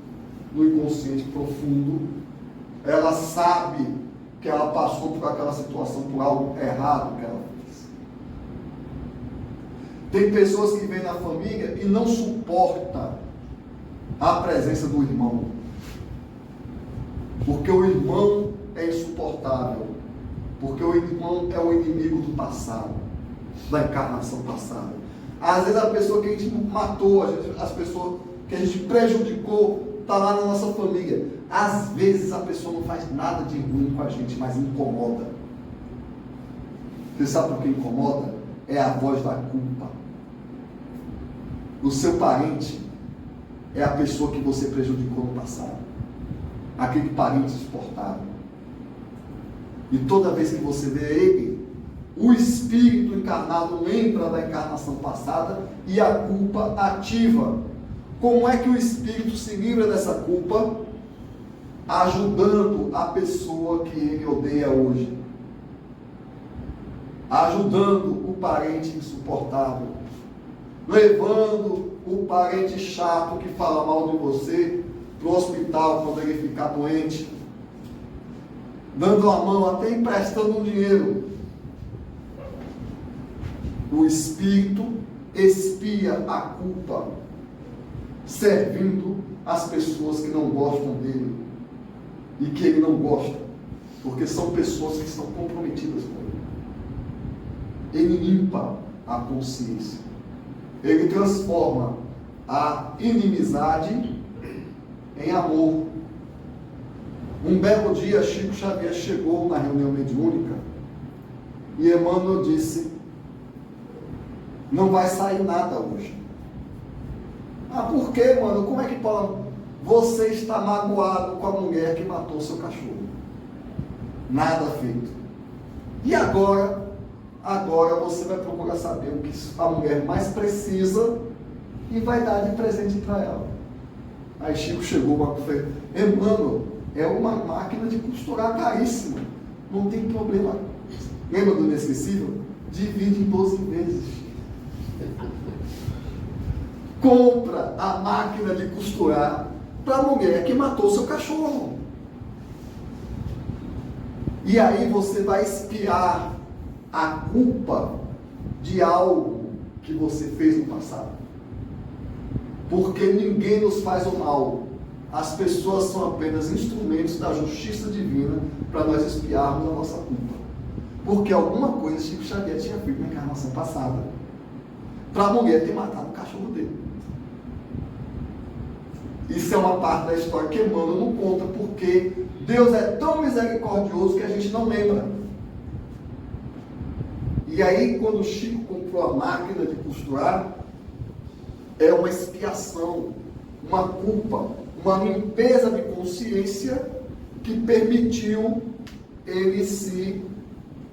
no inconsciente profundo, ela sabe que ela passou por aquela situação, por algo errado que ela fez. Tem pessoas que vêm na família e não suportam a presença do irmão, porque o irmão é insuportável, porque o irmão é o inimigo do passado, da encarnação passada. Às vezes a pessoa que a gente matou, as pessoas que a gente prejudicou, está lá na nossa família. Às vezes a pessoa não faz nada de ruim com a gente, mas incomoda. Você sabe por que incomoda? É a voz da culpa. O seu parente é a pessoa que você prejudicou no passado. Aquele parente insuportável. E toda vez que você vê ele, o espírito encarnado lembra da encarnação passada e a culpa ativa. Como é que o espírito se livra dessa culpa? Ajudando a pessoa que ele odeia hoje. Ajudando o parente insuportável. Levando o parente chato que fala mal de você para o hospital quando ele ficar doente. Dando a mão, até emprestando um dinheiro. O espírito expia a culpa, servindo as pessoas que não gostam dele e que ele não gosta, porque são pessoas que estão comprometidas com ele. Ele limpa a consciência, ele transforma a inimizade em amor. Um belo dia, Chico Xavier chegou na reunião mediúnica e Emmanuel disse: não vai sair nada hoje. Ah, por quê, mano? Como é que pode? Você está magoado com a mulher que matou seu cachorro. Nada feito. E agora? Agora você vai procurar saber o que a mulher mais precisa e vai dar de presente para ela. Aí Chico chegou e falou: Emmanuel, é uma máquina de costurar caríssima. Não tem problema. Lembra do inesquecível? Divide em 12 vezes. Compra a máquina de costurar para a mulher que matou seu cachorro. E aí você vai expiar a culpa de algo que você fez no passado. Porque ninguém nos faz o mal. As pessoas são apenas instrumentos da justiça divina para nós expiarmos a nossa culpa. Porque alguma coisa Chico Xavier tinha feito na encarnação passada para a mulher ter matado o cachorro dele. Isso é uma parte da história que Emmanuel não conta, porque Deus é tão misericordioso que a gente não lembra. E aí, quando o Chico comprou a máquina de costurar, é uma expiação, uma culpa, uma limpeza de consciência que permitiu ele se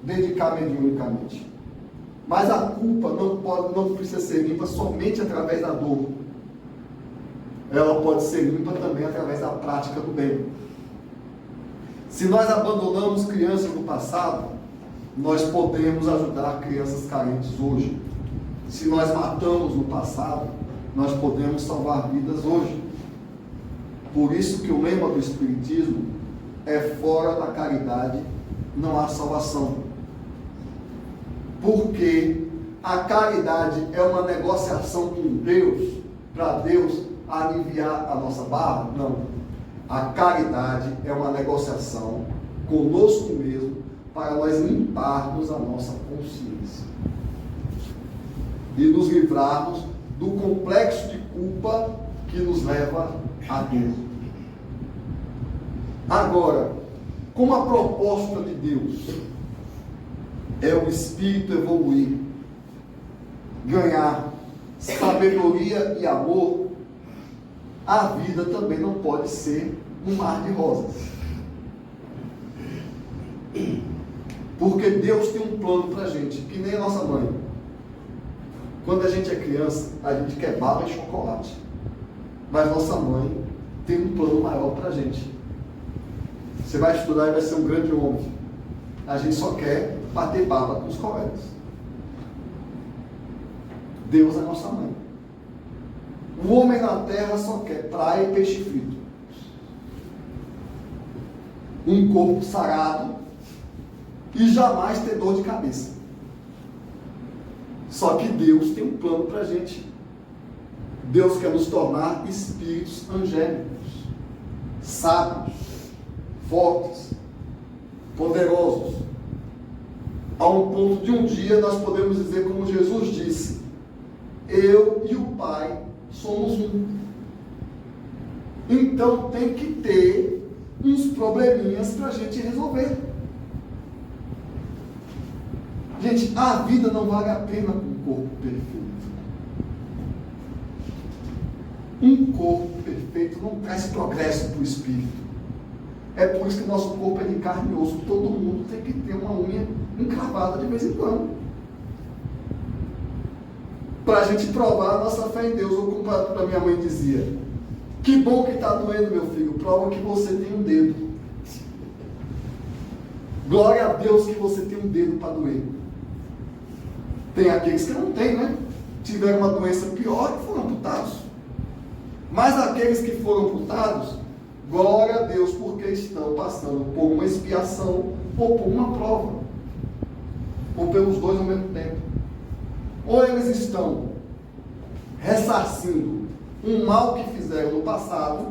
dedicar mediunicamente. Mas a culpa não precisa ser limpa somente através da dor. Ela pode ser limpa também através da prática do bem. Se nós abandonamos crianças do passado, nós podemos ajudar crianças carentes hoje. Se nós matamos no passado, nós podemos salvar vidas hoje. Por isso que o lema do Espiritismo é: fora da caridade não há salvação. Porque a caridade é uma negociação com Deus, para Deus aliviar a nossa barra? Não. A caridade é uma negociação conosco mesmo, para nós limparmos a nossa consciência e nos livrarmos do complexo de culpa que nos leva à dor. Agora, como a proposta de Deus é o espírito evoluir, ganhar sabedoria e amor, a vida também não pode ser um mar de rosas. Porque Deus tem um plano para a gente, que nem a nossa mãe. Quando a gente é criança, a gente quer bala e chocolate. Mas nossa mãe tem um plano maior para a gente. Você vai estudar e vai ser um grande homem. A gente só quer bater baba com os colegas. Deus é nossa mãe. O homem na terra só quer praia e peixe frito. Um corpo sarado e jamais ter dor de cabeça. Só que Deus tem um plano para a gente. Deus quer nos tornar espíritos angélicos, sábios, fortes, poderosos. A um ponto de um dia nós podemos dizer como Jesus disse: eu e o Pai somos um. Então tem que ter uns probleminhas para a gente resolver. Gente, a vida não vale a pena com um corpo perfeito. Um corpo perfeito não traz progresso para o espírito. É por isso que nosso corpo é de carne e osso. Todo mundo tem que ter uma unha encravada de vez em quando. Para a gente provar a nossa fé em Deus. Ou como a minha mãe dizia: que bom que está doendo, meu filho. Prova que você tem um dedo. Glória a Deus que você tem um dedo para doer. Tem aqueles que não têm, né? Tiveram uma doença pior e foram amputados. Mas aqueles que foram amputados, glória a Deus, porque estão passando por uma expiação ou por uma prova. Ou pelos dois ao mesmo tempo. Ou eles estão ressarcindo um mal que fizeram no passado,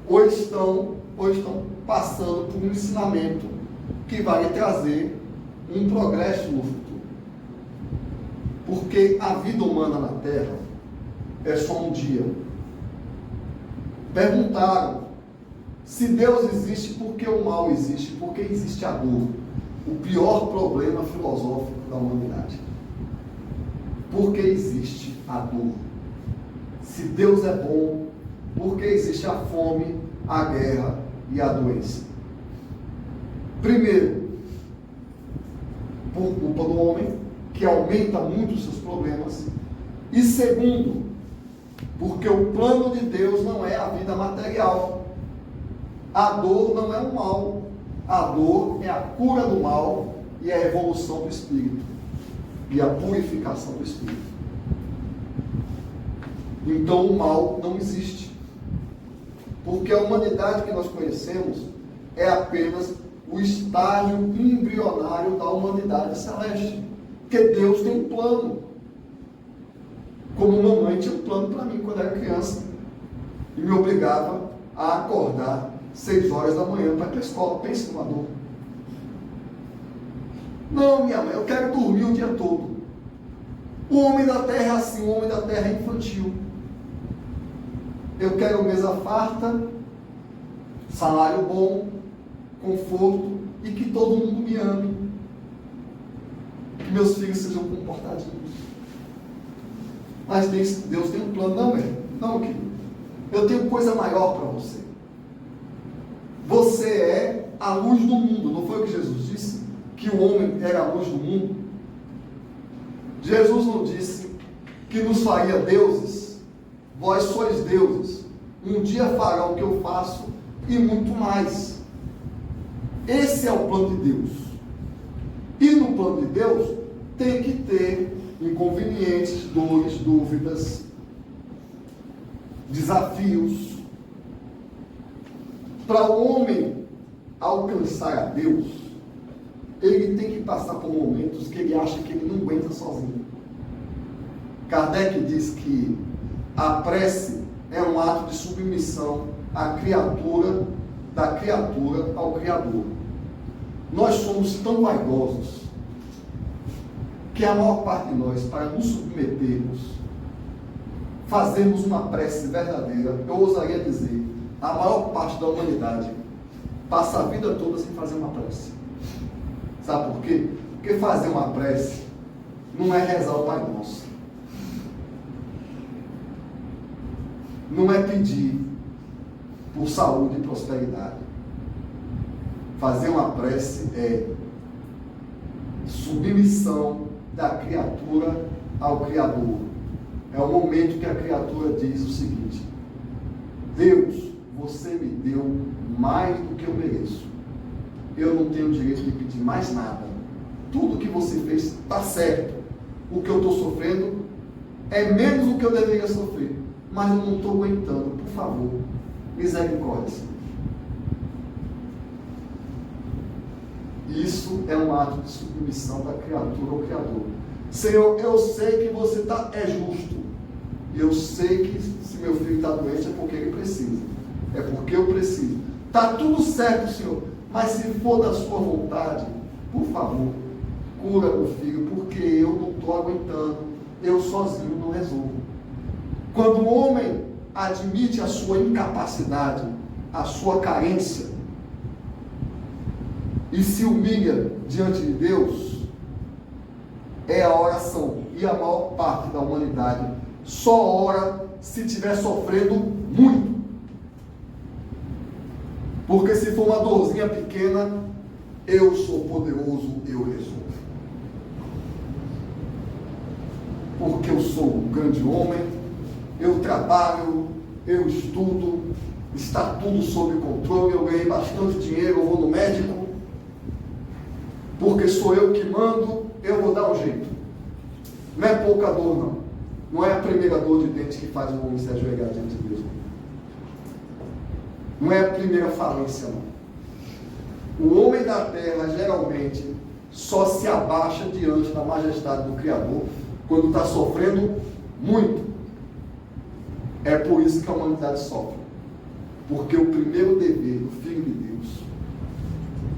ou estão passando por um ensinamento que vai lhe trazer um progresso no futuro. Porque a vida humana na Terra é só um dia. Perguntaram se Deus existe, por que o mal existe, por que existe a dor. O pior problema filosófico da humanidade. Por que existe a dor? Se Deus é bom, por que existe a fome, a guerra e a doença? Primeiro, por culpa do homem, que aumenta muito os seus problemas. E segundo, porque o plano de Deus não é a vida material. A dor não é o mal. A dor é a cura do mal e a evolução do espírito. E a purificação do espírito. Então o mal não existe. Porque a humanidade que nós conhecemos é apenas o estágio embrionário da humanidade celeste. Porque Deus tem um plano. Como mamãe tinha um plano para mim quando era criança. E me obrigava a acordar 6 horas da manhã para ir para a escola. Pense numa dor. Não, minha mãe, eu quero dormir o dia todo. O homem da terra é assim, o homem da terra é infantil. Eu quero mesa farta, salário bom, conforto e que todo mundo me ame. Que meus filhos sejam comportadinhos. Mas Deus tem um plano. Não, querido. Eu tenho coisa maior para você. Você é a luz do mundo. Não foi o que Jesus disse? Que o homem era a luz do mundo? Jesus não disse que nos faria deuses? Vós sois deuses. Um dia farão o que eu faço e muito mais. Esse é o plano de Deus. E no plano de Deus tem que ter inconvenientes, dores, dúvidas, desafios. Para o homem alcançar a Deus, ele tem que passar por momentos que ele acha que ele não aguenta sozinho. Kardec diz que a prece é um ato de submissão à criatura, da criatura ao Criador. Nós somos tão vaidosos que a maior parte de nós, para nos submetermos, fazemos uma prece verdadeira. Eu ousaria dizer, a maior parte da humanidade passa a vida toda sem fazer uma prece. Sabe por quê? Porque fazer uma prece não é rezar o Pai Nosso. não é pedir por saúde e prosperidade. Fazer uma prece é submissão da criatura ao Criador. É o momento que a criatura diz o seguinte: Deus, você me deu mais do que eu mereço. Eu não tenho direito de pedir mais nada. Tudo que você fez está certo. O que eu estou sofrendo é menos do que eu deveria sofrer. Mas eu não estou aguentando. Por favor, misericórdia. Isso é um ato de submissão da criatura ao Criador. Senhor, eu sei que você é justo. Eu sei que se meu filho está doente é porque ele precisa. É porque eu preciso. Está tudo certo, Senhor. Mas se for da sua vontade, por favor, cura meu filho, porque eu não estou aguentando. Eu sozinho não resolvo. Quando o homem admite a sua incapacidade, a sua carência, e se humilha diante de Deus, é a oração. E a maior parte da humanidade só ora se estiver sofrendo muito. Porque se for uma dorzinha pequena, eu sou poderoso, eu resolvo. Porque eu sou um grande homem, eu trabalho, eu estudo, está tudo sob controle, eu ganhei bastante dinheiro, eu vou no médico, porque sou eu que mando, eu vou dar um jeito. Não é pouca dor, não. Não é a primeira dor de dente que faz o homem se ajoelhar diante de Deus. Não é a primeira falência, não. O homem da terra, geralmente, só se abaixa diante da majestade do Criador quando está sofrendo muito. É por isso que a humanidade sofre. Porque o primeiro dever do Filho de Deus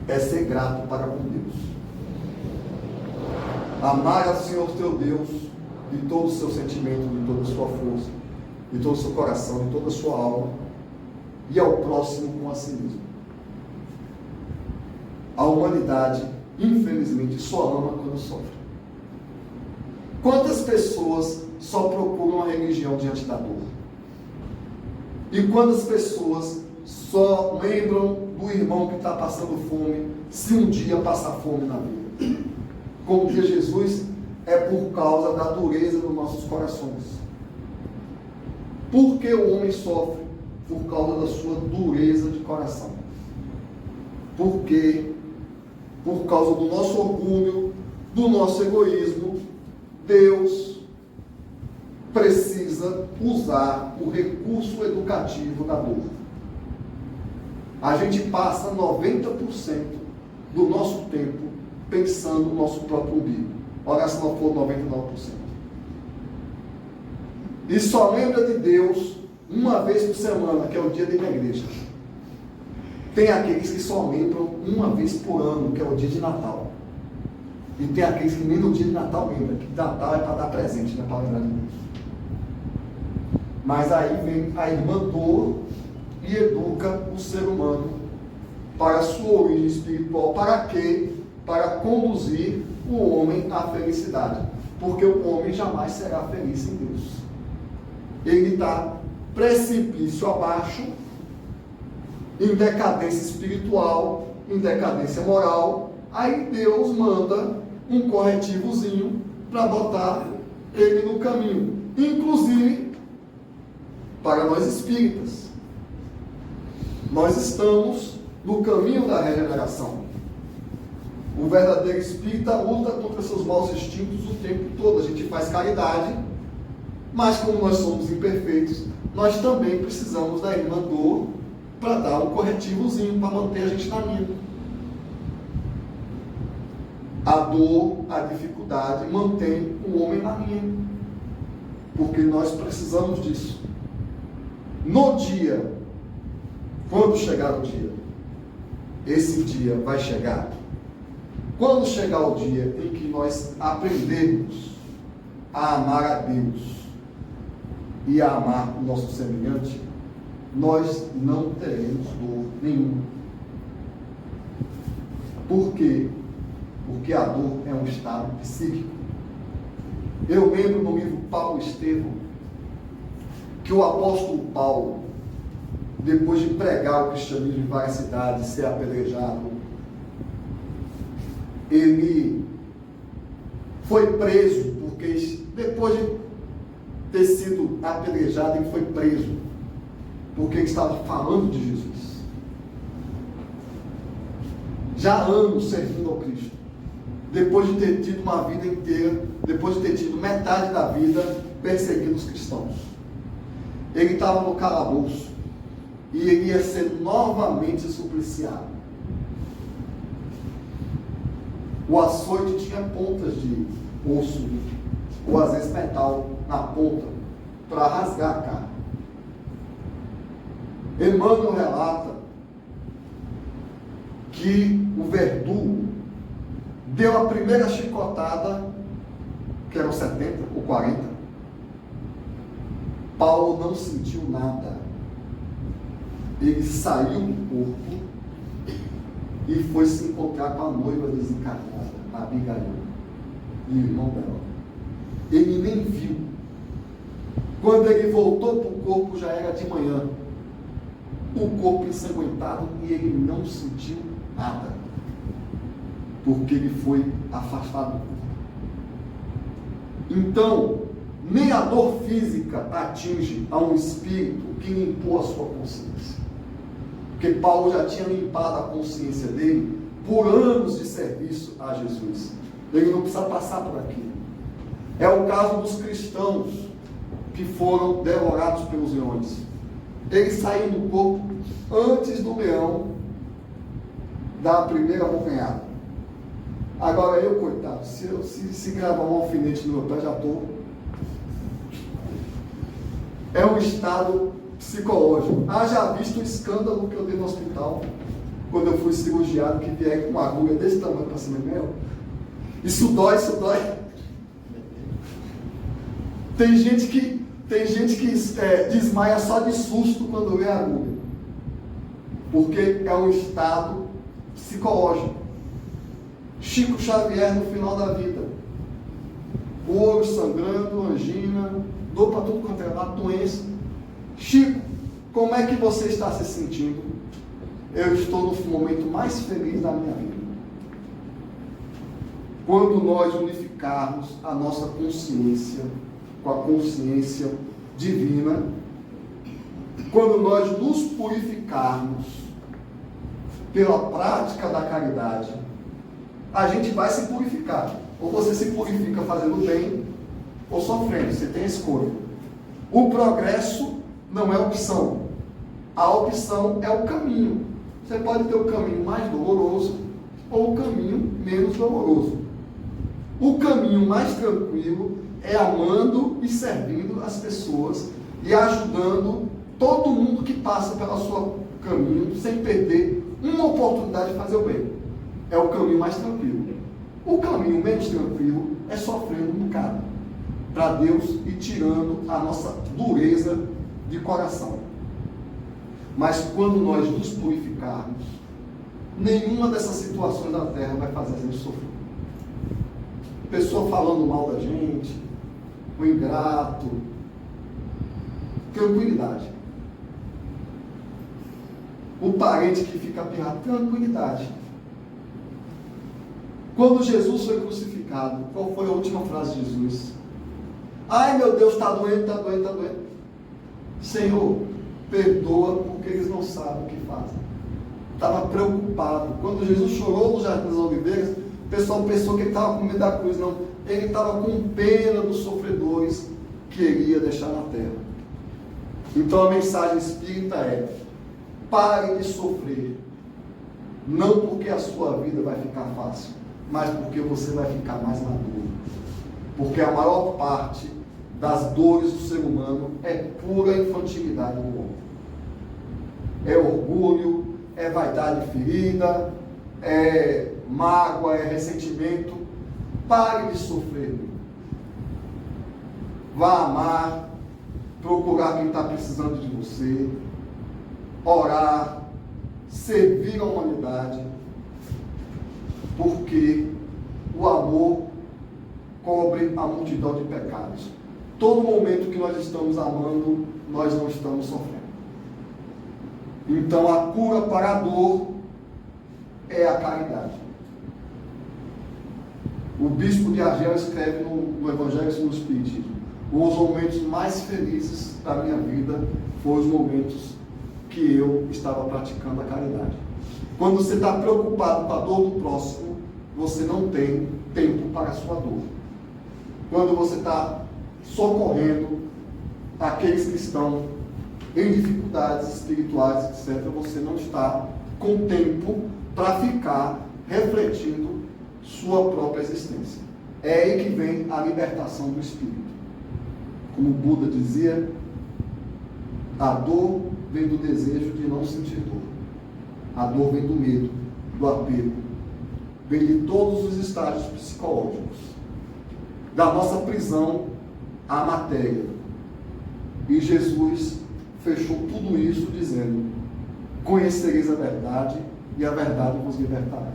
é ser grato para com Deus. Amar ao Senhor teu Deus de todo o seu sentimento, de toda a sua força, de todo o seu coração, de toda a sua alma, e ao próximo com a si mesmo. A humanidade, infelizmente, só ama quando sofre. Quantas pessoas só procuram a religião diante da dor? E quantas pessoas só lembram do irmão que está passando fome, se um dia passar fome na vida? Como que Jesus é por causa da dureza dos nossos corações. Por que o homem sofre? Por causa da sua dureza de coração. Por quê? Por causa do nosso orgulho, do nosso egoísmo. Deus precisa usar o recurso educativo da dor. A gente passa 90% do nosso tempo pensando no nosso próprio umbigo. Ora, se não for 99%. E só lembra de Deus uma vez por semana, que é o dia de ir na igreja. Tem aqueles que só lembram uma vez por ano, que é o dia de Natal. E tem aqueles que nem no dia de Natal lembram, que Natal é para dar presente, não é para lembrar de Deus. Mas aí vem a irmã dor e educa o ser humano para a sua origem espiritual. Para quê? Para conduzir o homem à felicidade. Porque o homem jamais será feliz sem Deus. Ele está precipício abaixo, em decadência espiritual, em decadência moral. Aí Deus manda um corretivozinho para botar ele no caminho. Inclusive, para nós espíritas, nós estamos no caminho da regeneração. O verdadeiro espírita luta contra seus maus instintos o tempo todo. A gente faz caridade, mas como nós somos imperfeitos, nós também precisamos da irmã dor para dar um corretivozinho, para manter a gente na linha. A dor, a dificuldade mantém o homem na linha, porque nós precisamos disso. No dia, quando chegar o dia, esse dia vai chegar. Quando chegar o dia em que nós aprendermos a amar a Deus e a amar o nosso semelhante, nós não teremos dor nenhuma. Por quê? Porque a dor é um estado psíquico. Eu lembro no livro Paulo Estevão que o apóstolo Paulo, depois de pregar o cristianismo em várias cidades, ser apedrejado, ele foi preso, porque depois de ter sido apedrejado, ele foi preso, porque ele estava falando de Jesus. Já há anos servindo ao Cristo, depois de ter tido uma vida inteira, depois de ter tido metade da vida perseguindo os cristãos. Ele estava no calabouço e ele ia ser novamente supliciado. O açoite tinha pontas de osso, ou às vezes metal, na ponta, para rasgar a carne. Emmanuel relata que o verdugo deu a primeira chicotada, que eram 70 ou 40. Paulo não sentiu nada. Ele saiu do corpo e foi se encontrar com a noiva desencarnada, a Abigail, e o irmão dela. Ele nem viu. Quando ele voltou para o corpo, já era de manhã. O corpo ensanguentado, e ele não sentiu nada, porque ele foi afastado do corpo. Então, nem a dor física atinge a um espírito que limpou a sua consciência. Porque Paulo já tinha limpado a consciência dele por anos de serviço a Jesus. Ele não precisa passar por aquilo. É o caso dos cristãos que foram devorados pelos leões. Eles saíram do corpo antes do leão dar a primeira bocanhada. Agora eu, coitado, se gravar um alfinete no meu pé, já estou. É um estado psicológico. Haja visto o escândalo que eu dei no hospital, quando eu fui cirurgiado, que vieram com uma agulha desse tamanho para cima do meu. Isso dói, isso dói. Tem gente que desmaia só de susto quando vê a agulha, porque é um estado psicológico. Chico Xavier, no final da vida, o olho sangrando, angina, dor para tudo quanto é lado, doença. Chico, como é que você está se sentindo? Eu estou no momento mais feliz da minha vida. Quando nós unificarmos a nossa consciência com a consciência divina, quando nós nos purificarmos pela prática da caridade, a gente vai se purificar. Ou você se purifica fazendo bem, ou sofrendo. Você tem a escolha. O progresso não é opção. A opção é o caminho. Você pode ter o caminho mais doloroso ou o caminho menos doloroso. O caminho mais tranquilo é amando e servindo as pessoas e ajudando todo mundo que passa pelo seu caminho sem perder uma oportunidade de fazer o bem. É o caminho mais tranquilo. O caminho menos tranquilo é sofrendo um bocado para Deus e tirando a nossa dureza de coração. Mas quando nós nos purificarmos, nenhuma dessas situações da terra vai fazer a gente sofrer. Pessoa falando mal da gente, o ingrato, tranquilidade. O parente que fica pirrado, tranquilidade. Quando Jesus foi crucificado, qual foi a última frase de Jesus? Ai meu Deus, está doendo, está doendo, está doendo. Senhor, perdoa porque eles não sabem o que fazem. Estava preocupado. Quando Jesus chorou no Jardim das Oliveiras, o pessoal pensou que ele estava com medo da cruz. Não, ele estava com pena dos sofredores que ele ia deixar na terra. Então a mensagem espírita é: pare de sofrer, não porque a sua vida vai ficar fácil, mas porque você vai ficar mais maduro. Porque a maior parte das dores do ser humano é pura infantilidade do homem. É orgulho, é vaidade ferida, é mágoa, é ressentimento. Pare de sofrer. Vá amar, procurar quem está precisando de você, orar, servir a humanidade, porque o amor cobre a multidão de pecados. Todo momento que nós estamos amando, nós não estamos sofrendo. Então a cura para a dor é a caridade. O bispo de Argel escreve no Evangelho segundo o Espiritismo: os momentos mais felizes da minha vida foram os momentos que eu estava praticando a caridade. Quando você está preocupado com a dor do próximo, você não tem tempo para a sua dor. Quando você está socorrendo aqueles que estão em dificuldades espirituais, etc., você não está com tempo para ficar refletindo sua própria existência. É aí que vem a libertação do espírito. Como o Buda dizia, a dor vem do desejo de não sentir dor. A dor vem do medo, do apego, vem de todos os estágios psicológicos, da nossa prisão à matéria. E Jesus fechou tudo isso dizendo: conhecereis a verdade e a verdade vos libertará.